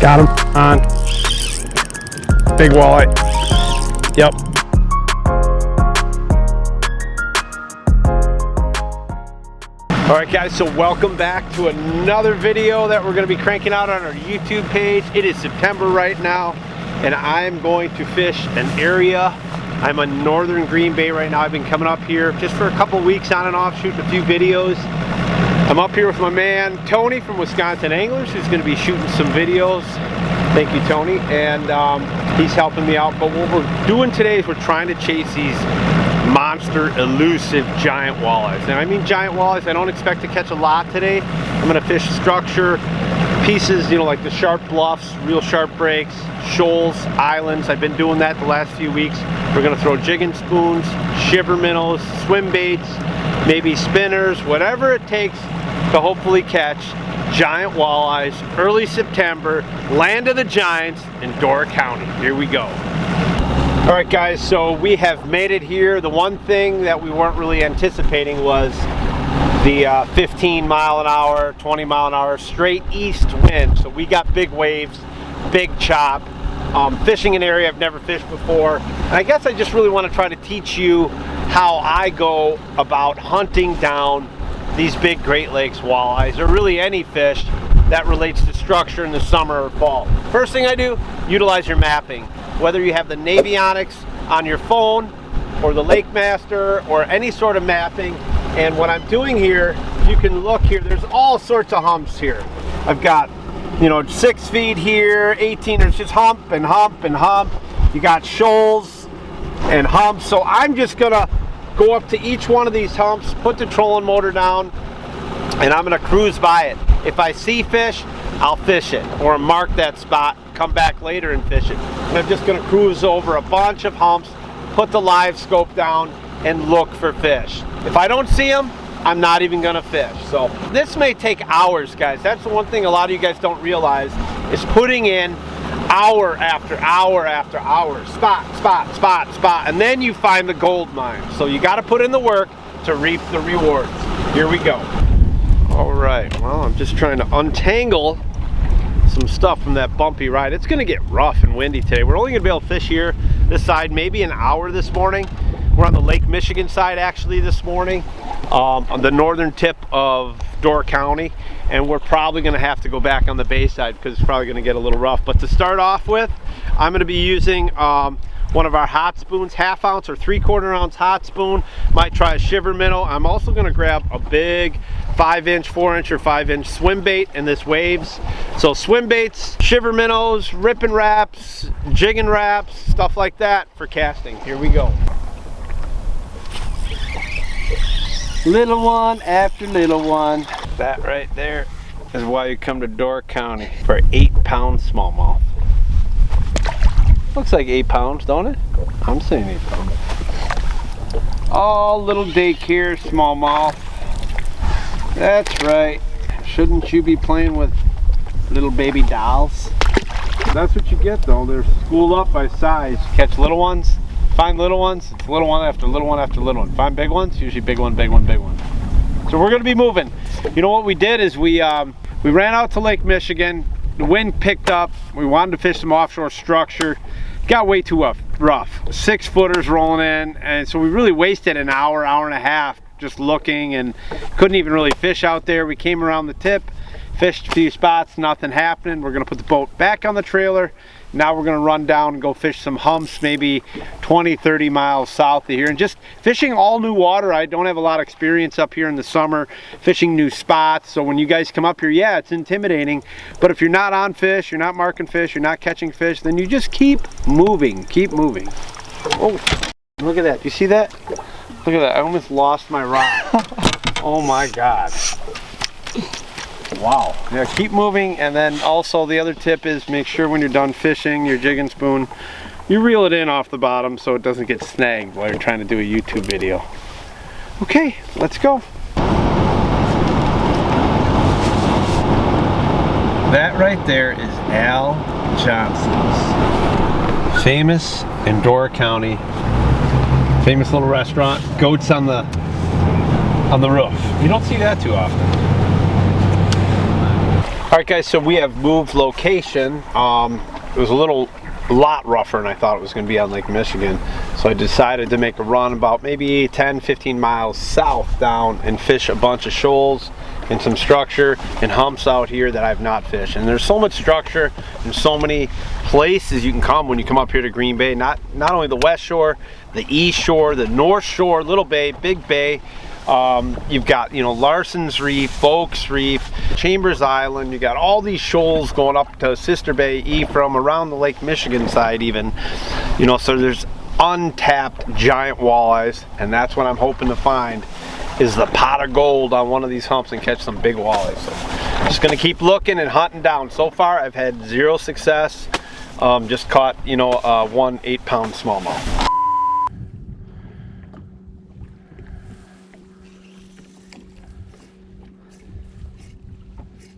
Got him on. Big walleye. Yep. All right guys, so welcome back to another video that we're gonna be cranking out on our YouTube page. It is September right now, and I'm going to fish an area. I'm in northern Green Bay right now. I've been coming up here just for a couple weeks on and off, shooting a few videos. I'm up here with my man Tony from Wisconsin Anglers, who's gonna be shooting some videos. Thank you, Tony, and he's helping me out. But what we're doing today is we're trying to chase these monster elusive giant walleyes. And I mean giant walleyes. I don't expect to catch a lot today. I'm gonna fish structure pieces, you know, like the sharp bluffs, real sharp breaks, shoals, islands. I've been doing that the last few weeks. We're gonna throw jigging spoons, shiver minnows, swim baits, maybe spinners, whatever it takes to hopefully catch giant walleyes. Early September, land of the giants in Door County. Here we go. All right guys, so we have made it here. The one thing that we weren't really anticipating was the 15 mile an hour, 20 mile an hour straight east wind. So we got big waves, big chop, fishing an area I've never fished before. And I guess I just really want to try to teach you how I go about hunting down these big Great Lakes walleyes, or really any fish that relates to structure in the summer or fall. First thing I do, utilize your mapping. Whether you have the Navionics on your phone or the Lake Master or any sort of mapping. And what I'm doing here, you can look here, there's all sorts of humps here. I've got, you know, 6 feet here, 18, there's just hump and hump and hump. You got shoals and humps. So I'm just gonna go up to each one of these humps, put the trolling motor down, and I'm gonna cruise by it. If I see fish, I'll fish it or mark that spot, come back later and fish it. And I'm just gonna cruise over a bunch of humps, put the live scope down, and look for fish. If I don't see them, I'm not even gonna fish. So this may take hours, guys. That's the one thing a lot of you guys don't realize, is putting in hour after hour after hour, spot, spot, spot, spot, and then you find the gold mine. So you gotta put in the work to reap the rewards. Here we go. All right, well, I'm just trying to untangle some stuff from that bumpy ride. It's gonna get rough and windy today. We're only gonna be able to fish here this side maybe an hour this morning. We're on the Lake Michigan side actually this morning, on the northern tip of Door County, and we're probably gonna have to go back on the bay side because it's probably gonna get a little rough. But to start off with, I'm gonna be using one of our HAAT spoons, 1/2 ounce or 3/4 ounce HAAT spoon. Might try a shiver minnow. I'm also gonna grab a big 5-inch, 4-inch, or 5-inch swim bait in this waves. So swim baits, shiver minnows, ripping wraps, jigging wraps, stuff like that for casting. Here we go. Little one after little one. That right there is why you come to Door County for an 8-pound smallmouth. Looks like 8 pounds, don't it? I'm saying 8 pounds. Oh, little daycare smallmouth. That's right. Shouldn't you be playing with little baby dolls? That's what you get though. They're schooled up by size. Catch little ones, find little ones, it's little one after little one after little one. Find big ones, usually big one, big one, big one. So we're gonna be moving. You know what we did is we ran out to Lake Michigan. The wind picked up. We wanted to fish some offshore structure. Got way too rough. 6-footers rolling in, and so we really wasted an hour, hour and a half just looking, and couldn't even really fish out there. We came around the tip, fished a few spots, nothing happening. We're gonna put the boat back on the trailer. Now we're gonna run down and go fish some humps, maybe 20, 30 miles south of here, and just fishing all new water. I don't have a lot of experience up here in the summer, fishing new spots. So when you guys come up here, yeah, it's intimidating, but if you're not on fish, you're not marking fish, you're not catching fish, then you just keep moving, keep moving. Oh, look at that, you see that? Look at that, I almost lost my rod. Oh my God. Wow. Yeah, keep moving, and then also the other tip is make sure when you're done fishing your jigging spoon, you reel it in off the bottom so it doesn't get snagged while you're trying to do a YouTube video. Okay, let's go. That right there is Al Johnson's. Famous in Door County. Famous little restaurant. Goats on the roof. You don't see that too often. All right, guys, so we have moved location. It was a lot rougher than I thought it was going to be on Lake Michigan. So I decided to make a run about maybe 10-15 miles south down and fish a bunch of shoals and some structure and humps out here that I've not fished. And there's so much structure and so many places you can come when you come up here to Green Bay. Not only the west shore, the east shore, the north shore, Little Bay, Big Bay. You've got, you know, Larson's Reef, Folks Reef, Chambers Island. You got all these shoals going up to Sister Bay, Ephraim, around the Lake Michigan side even. You know, so there's untapped giant walleyes, and that's what I'm hoping to find is the pot of gold on one of these humps and catch some big walleyes. So just gonna keep looking and hunting down. So far I've had 0 success. Just caught, you know, 1 8-pound smallmouth.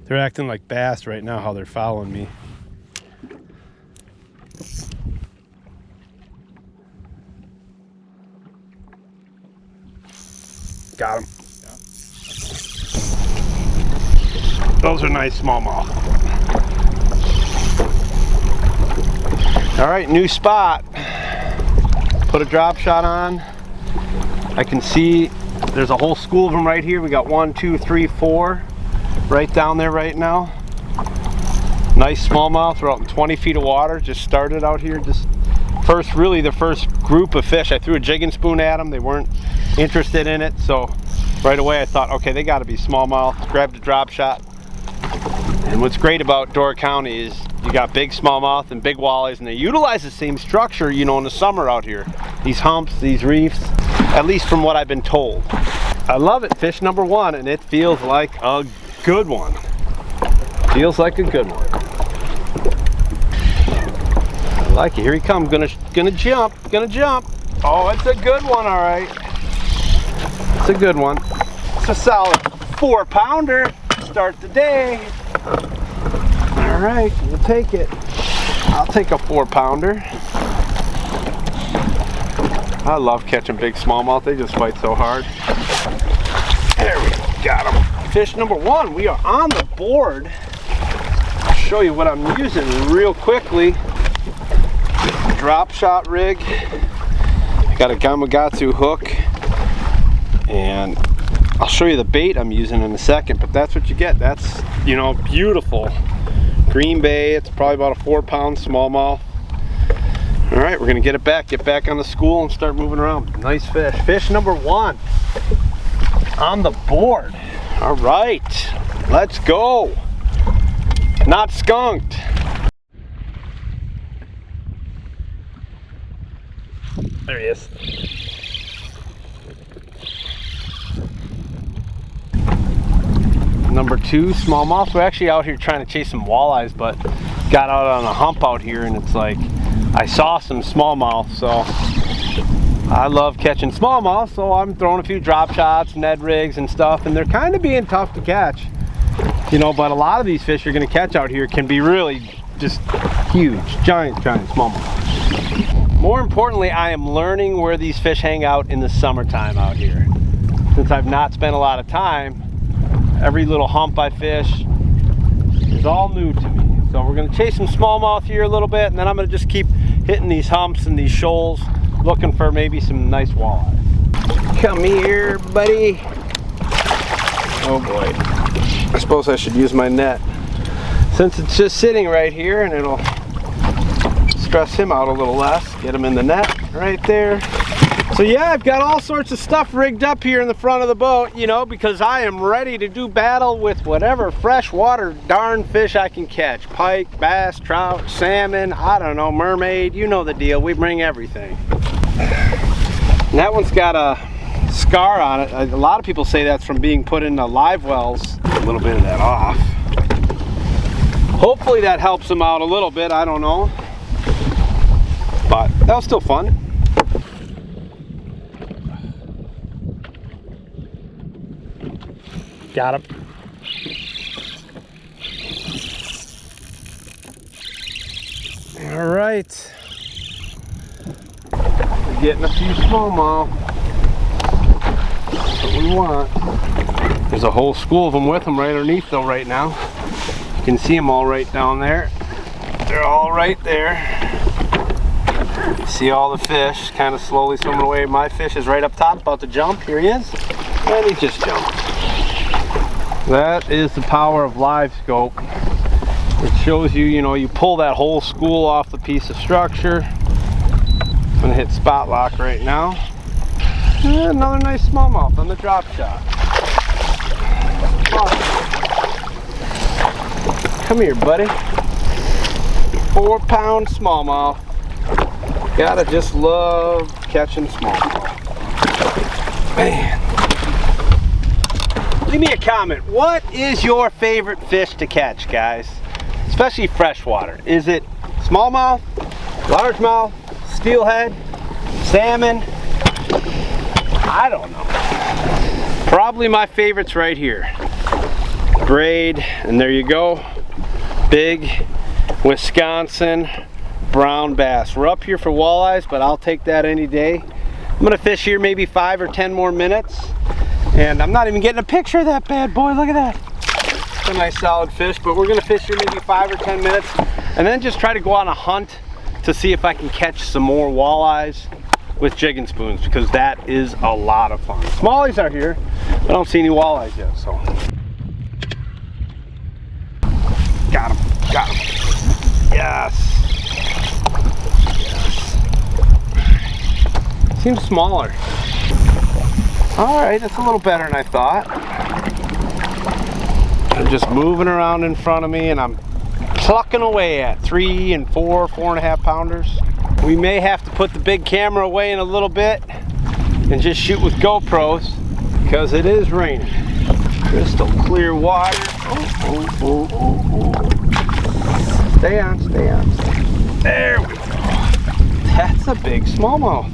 They're acting like bass right now, how they're following me. Got him. Yeah. Those are nice smallmouth. All right, new spot. Put a drop shot on. I can see there's a whole school of them right here. We got 1, 2, 3, 4 right down there right now. Nice smallmouth. We're out in 20 feet of water. Just started out here. Just really the first group of fish. I threw a jigging spoon at them. They weren't interested in it, so right away I thought, okay, they got to be smallmouth. Grabbed a drop shot. And what's great about Door County is you got big smallmouth and big walleyes, and they utilize the same structure, you know, in the summer out here. These humps, these reefs, at least from what I've been told. I love it. Fish number 1, and it feels like a good one. Feels like a good one. I like it. Here he comes. Gonna jump. Gonna jump. Oh, it's a good one. All right. It's a good one. It's a solid 4-pounder. Start the day. All right, we'll take it. I'll take a 4-pounder. I love catching big smallmouth. They just fight so hard. There we go. Got him. Fish number 1. We are on the board. I'll show you what I'm using real quickly. Drop shot rig. I got a Gamakatsu hook, and I'll show you the bait I'm using in a second, but that's what you get. That's, you know, beautiful. Green Bay, it's probably about a 4-pound smallmouth. All right, we're gonna get back on the school and start moving around. Nice fish. Fish number 1 on the board. All right, let's go. Not skunked. There he is. Number 2, smallmouth. We're actually out here trying to chase some walleyes, but got out on a hump out here, and it's like I saw some smallmouth, so I love catching smallmouth, so I'm throwing a few drop shots, Ned rigs and stuff, and they're kind of being tough to catch, you know, but a lot of these fish you're going to catch out here can be really just huge, giant smallmouth. More importantly, I am learning where these fish hang out in the summertime out here. Since I've not spent a lot of time, every little hump I fish is all new to me. So we're gonna chase some smallmouth here a little bit, and then I'm gonna just keep hitting these humps and these shoals, looking for maybe some nice walleye. Come here, buddy. Oh boy. I suppose I should use my net, since it's just sitting right here, and it'll stress him out a little less. Get him in the net right there. So yeah, I've got all sorts of stuff rigged up here in the front of the boat, you know, because I am ready to do battle with whatever freshwater darn fish I can catch. Pike, bass, trout, salmon, I don't know, mermaid, you know the deal. We bring everything. And that one's got a scar on it. A lot of people say that's from being put into live wells. A little bit of that off. Hopefully that helps them out a little bit, I don't know. But that was still fun. Got him. All right. We're getting a few smallmouth. That's what we want. There's a whole school of them with them right underneath though right now. You can see them all right down there. They're all right there. You see all the fish kind of slowly swimming away. My fish is right up top, about to jump. Here he is. And he just jumped. That is the power of live scope. It shows you, you know, you pull that whole school off the piece of structure. I'm gonna hit spot lock right now. And another nice smallmouth on the drop shot. Come here, buddy. 4-pound smallmouth. Gotta just love catching smallmouth. Man. Leave me a comment. What is your favorite fish to catch, guys? Especially freshwater. Is it smallmouth, largemouth, steelhead, salmon? I don't know. Probably my favorite's right here. Braid, and there you go. Big Wisconsin brown bass. We're up here for walleyes, but I'll take that any day. I'm gonna fish here maybe 5 or 10 more minutes. And I'm not even getting a picture of that bad boy. Look at that. It's a nice solid fish, but we're gonna fish here maybe 5 or 10 minutes and then just try to go on a hunt to see if I can catch some more walleyes with jigging spoons, because that is a lot of fun. Smallies are here. I don't see any walleyes yet, so. Got him, got him. Yes. Yes. Seems smaller. All right, that's a little better than I thought. They're just moving around in front of me, and I'm plucking away at 3 and 4, 4.5 pounders. We may have to put the big camera away in a little bit and just shoot with GoPros because it is raining. Crystal clear water. Oh, oh, oh, oh. Stay on, stay on. There we go. That's a big smallmouth.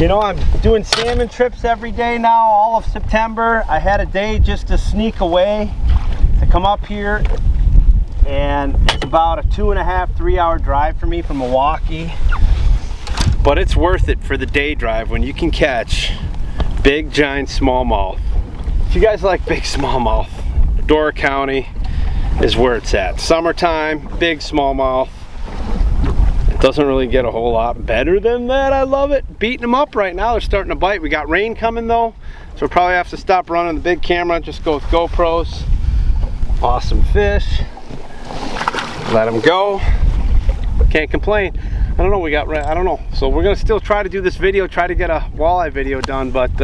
You know, I'm doing salmon trips every day now, all of September. I had a day just to sneak away, to come up here, and it's about a 2.5, 3 hour drive for me from Milwaukee. But it's worth it for the day drive when you can catch big, giant smallmouth. If you guys like big smallmouth, Dora County is where it's at. Summertime, big smallmouth. Doesn't really get a whole lot better than that. I love it. Beating them up right now. They're starting to bite. We got rain coming though, so we'll probably have to stop running the big camera. Just go with GoPros. Awesome fish. Let them go. Can't complain. I don't know. I don't know. So we're gonna still try to do this video. Try to get a walleye video done, but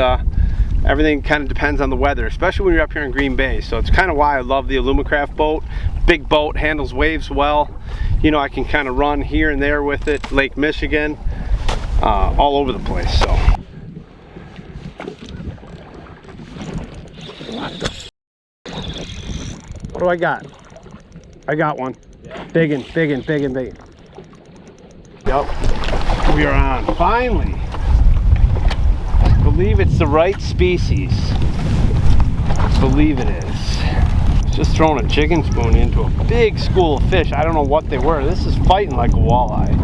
everything kind of depends on the weather, especially when you're up here in Green Bay. So it's kind of why I love the Alumacraft boat. Big boat, handles waves well. You know, I can kind of run here and there with it. Lake Michigan, all over the place. So. What do I got? I got one. Big and big and big and big. Yep. We are on. Finally. I believe it's the right species. I believe it is. Just throwing a jigging spoon into a big school of fish. I don't know what they were. This is fighting like a walleye.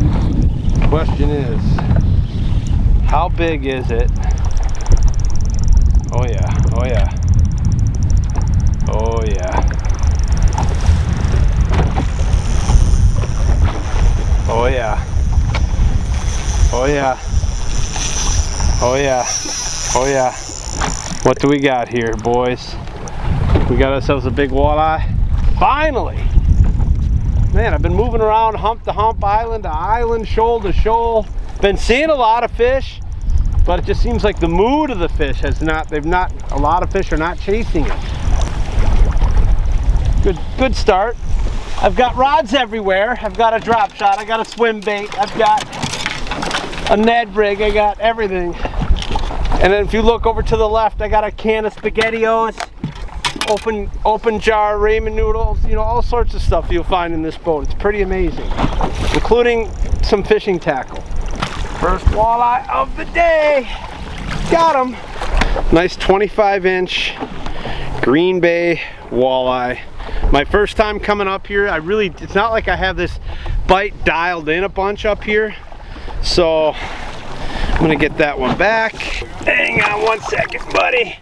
The question is, how big is it? Oh yeah, oh yeah. Oh yeah. Oh yeah. Oh yeah. Oh yeah. Oh yeah. What do we got here, boys? We got ourselves a big walleye. Finally! Man, I've been moving around hump to hump, island to island, shoal to shoal. Been seeing a lot of fish, but it just seems like the mood of the fish has not, a lot of fish are not chasing it. Good start. I've got rods everywhere. I've got a drop shot, I got a swim bait, I've got a Ned rig, I got everything. And then if you look over to the left, I got a can of SpaghettiOs, open jar ramen noodles, you know, all sorts of stuff you'll find in this boat. It's pretty amazing, including some fishing tackle. First walleye of the day. Got him. Nice 25-inch Green Bay walleye. My first time coming up here. It's not like I have this bite dialed in a bunch up here, so I'm gonna get that one back. Hang on 1 second, buddy.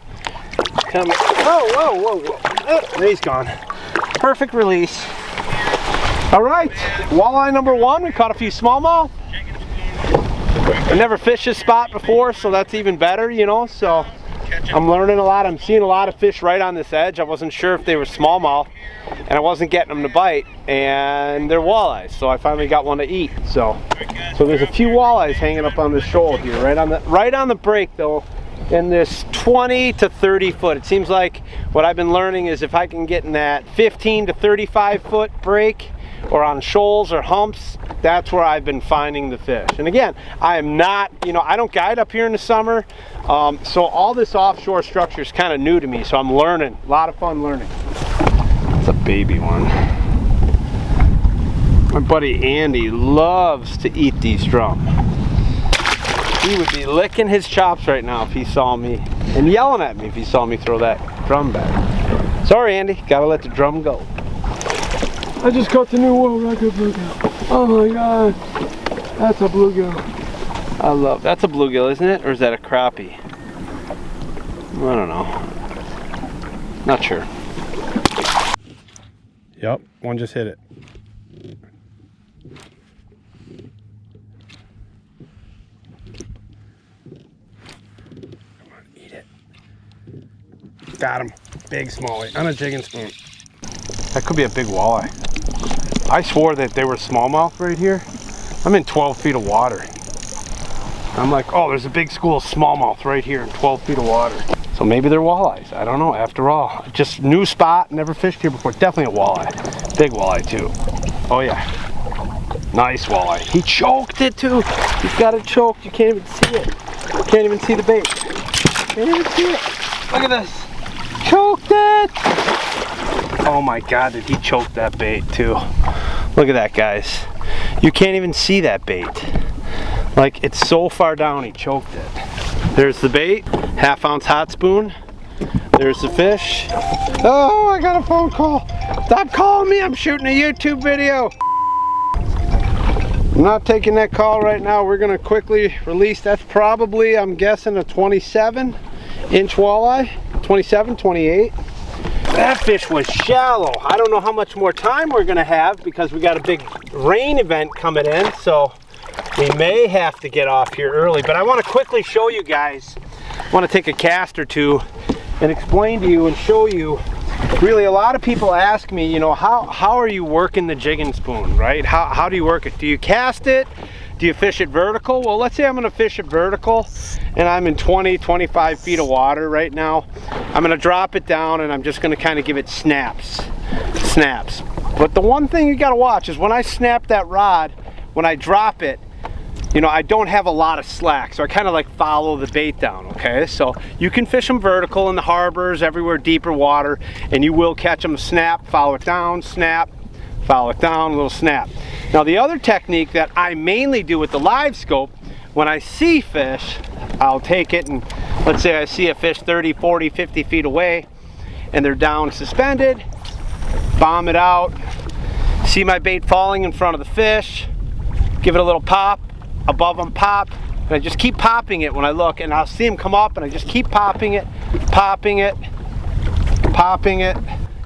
Come. Whoa, whoa, whoa, whoa. Oh, he's gone. perfect release. All right, walleye number one. We caught a few smallmouth. I never fished this spot before, so that's even better, you know, so I'm learning a lot. I'm seeing a lot of fish right on this edge. I wasn't sure if they were smallmouth, and I wasn't getting them to bite, and they're walleyes, so I finally got one to eat. So there's a few walleyes hanging up on the shoal here, right on the break though, in this 20 to 30 foot. It seems like what I've been learning is if I can get in that 15 to 35 foot break, or on shoals or humps, that's where I've been finding the fish. And again, I am not, you know, I don't guide up here in the summer, so all this offshore structure is kind of new to me, so I'm learning, a lot of fun learning. It's a baby one. My buddy Andy loves to eat these drum. He would be licking his chops right now if he saw me, and yelling at me if he saw me throw that drum back. Sorry Andy, gotta let the drum go. I just caught the new world record bluegill. Oh my god, that's a bluegill. I love, that's a bluegill, isn't it? Or is that a crappie? I don't know. Not sure. Yep, one just hit it. Come on, eat it. Got him. Big smallie on a jigging spoon. That could be a big walleye. I swore that they were smallmouth right here. I'm in 12 feet of water. I'm like, oh, there's a big school of smallmouth right here in 12 feet of water. So maybe they're walleyes. I don't know. After all, just new spot, never fished here before. Definitely a walleye. Big walleye too. Oh yeah. Nice walleye. He choked it too. He's got it choked. You can't even see it. You can't even see the bait. Can't even see it. Look at this. Choked it. Oh my god, did he choke that bait too. Look at that, guys. You can't even see that bait. Like, it's so far down, he choked it. There's the bait, 1/2 ounce hot spoon. There's the fish. Oh, I got a phone call. Stop calling me, I'm shooting a YouTube video. I'm not taking that call right now. We're gonna quickly release. That's probably, I'm guessing, a 27-inch walleye. 27, 28. That fish was shallow. I don't know how much more time we're gonna have because we got a big rain event coming in, so we may have to get off here early. But I want to quickly show you guys, I want to take a cast or two and explain to you and show you. Really, a lot of people ask me, you know, how are you working the jigging spoon, right? How do you work it? Do you cast it? Do you fish it vertical? Well, let's say I'm gonna fish it vertical and I'm in 20, 25 feet of water right now. I'm gonna drop it down and I'm just gonna kind of give it snaps. But the one thing you gotta watch is when I snap that rod, when I drop it, you know, I don't have a lot of slack, so I kind of like follow the bait down, okay? So you can fish them vertical in the harbors, everywhere deeper water, and you will catch them. Snap, follow it down, snap, follow it down, a little snap. Now the other technique that I mainly do with the live scope, when I see fish, I'll take it and let's say I see a fish 30, 40, 50 feet away and they're down suspended, bomb it out, see my bait falling in front of the fish, give it a little pop, above them pop, and I just keep popping it when I look, and I'll see them come up and I just keep popping it,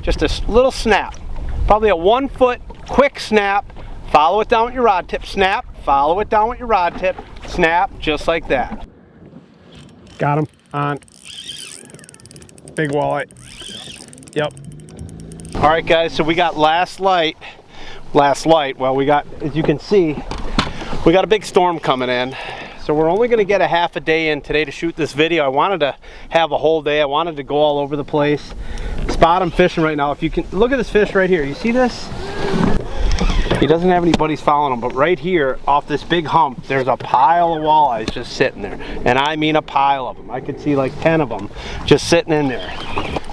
just a little snap. Probably a 1 foot quick snap, follow it down with your rod tip, snap, follow it down with your rod tip, snap, just like that. Got him on. Big walleye. Yep. All right guys, so we got last light, well we got, as you can see, we got a big storm coming in. So we're only gonna get a half a day in today to shoot this video. I wanted to have a whole day. I wanted to go all over the place. Spot I'm fishing right now. If you can, look at this fish right here. You see this? He doesn't have any buddies following him, but right here off this big hump, there's a pile of walleyes just sitting there. And I mean a pile of them. I could see like 10 of them just sitting in there.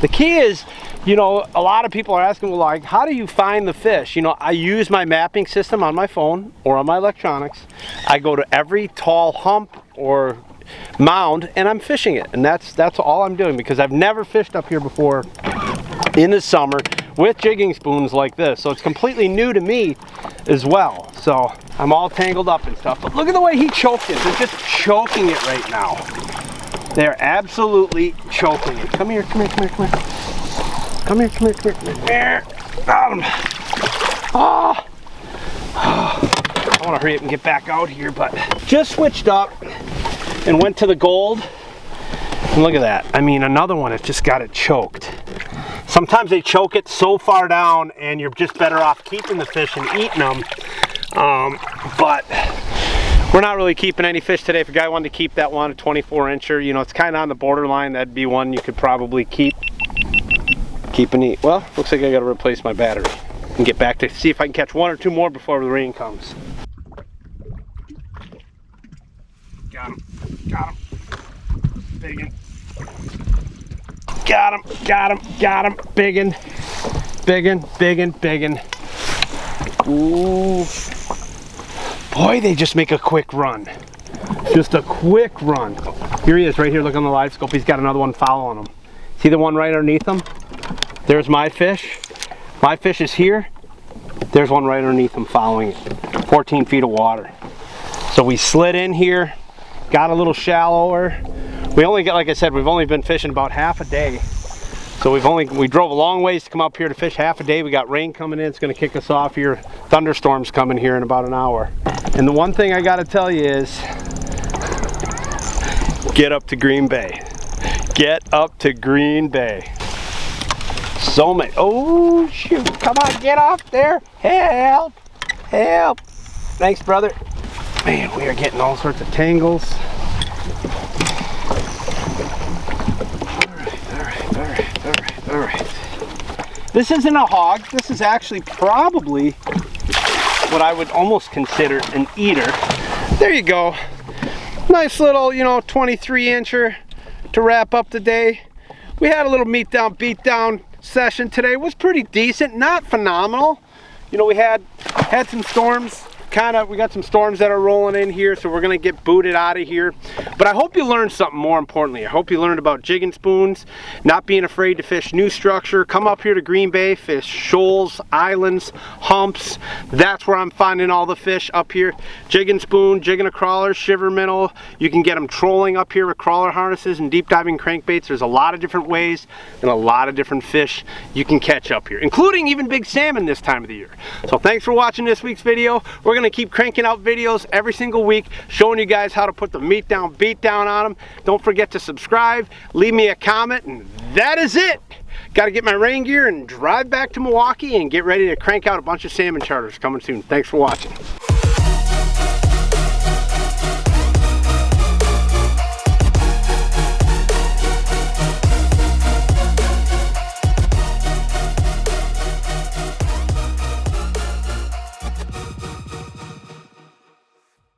The key is, you know, a lot of people are asking, well, like, how do you find the fish? You know, I use my mapping system on my phone or on my electronics. I go to every tall hump or mound and I'm fishing it. And that's all I'm doing, because I've never fished up here before in the summer with jigging spoons like this. So it's completely new to me as well. So I'm all tangled up and stuff. But look at the way he choked it. They're just choking it right now. They're absolutely choking it. Come here, come here, come here, come here. Come here, come here, come here, come here. Got him. Oh. I want to hurry up and get back out here, but just switched up and went to the gold. And look at that. I mean, another one, it just got it choked. Sometimes they choke it so far down and you're just better off keeping the fish and eating them. But we're not really keeping any fish today. If a guy wanted to keep that one, a 24-incher, you know, it's kind of on the borderline. That'd be one you could probably keep and eat. Well, looks like I got to replace my battery and get back to see if I can catch one or two more before the rain comes. Got him. Got him. Biggin. Got him. Got him. Got him. Biggin. Biggin. Biggin. Biggin. Ooh. Boy, they just make a quick run. Just a quick run. Here he is, right here. Look on the live scope. He's got another one following him. See the one right underneath him? There's my fish. My fish is here. There's one right underneath him following it. 14 feet of water. So we slid in here, got a little shallower. We only got, like I said, we've only been fishing about half a day. So we drove a long ways to come up here to fish half a day. We got rain coming in. It's going to kick us off here. Thunderstorms coming here in about an hour. And the one thing I got to tell you is, get up to Green Bay. Get up to Green Bay. So many. Oh shoot! Come on, get off there! Help! Help! Thanks, brother. Man, we are getting all sorts of tangles. All right. This isn't a hog. This is actually probably what I would almost consider an eater. There you go. Nice little, you know, 23-incher to wrap up the day. We had a little meat down, beat down session today. It was pretty decent, not phenomenal. You know, we had some storms. We got some storms that are rolling in here, so we're gonna get booted out of here. But I hope you learned something more importantly. I hope you learned about jigging spoons, not being afraid to fish new structure. Come up here to Green Bay, fish shoals, islands, humps. That's where I'm finding all the fish up here. Jigging spoon, jigging a crawler, shiver minnow. You can get them trolling up here with crawler harnesses and deep diving crankbaits. There's a lot of different ways and a lot of different fish you can catch up here, including even big salmon this time of the year. So thanks for watching this week's video. We're gonna keep cranking out videos every single week showing you guys how to put the meat down, beat down on them. Don't forget to subscribe, leave me a comment, and that is it. Got to get my rain gear and drive back to Milwaukee and get ready to crank out a bunch of salmon charters coming soon. Thanks for watching.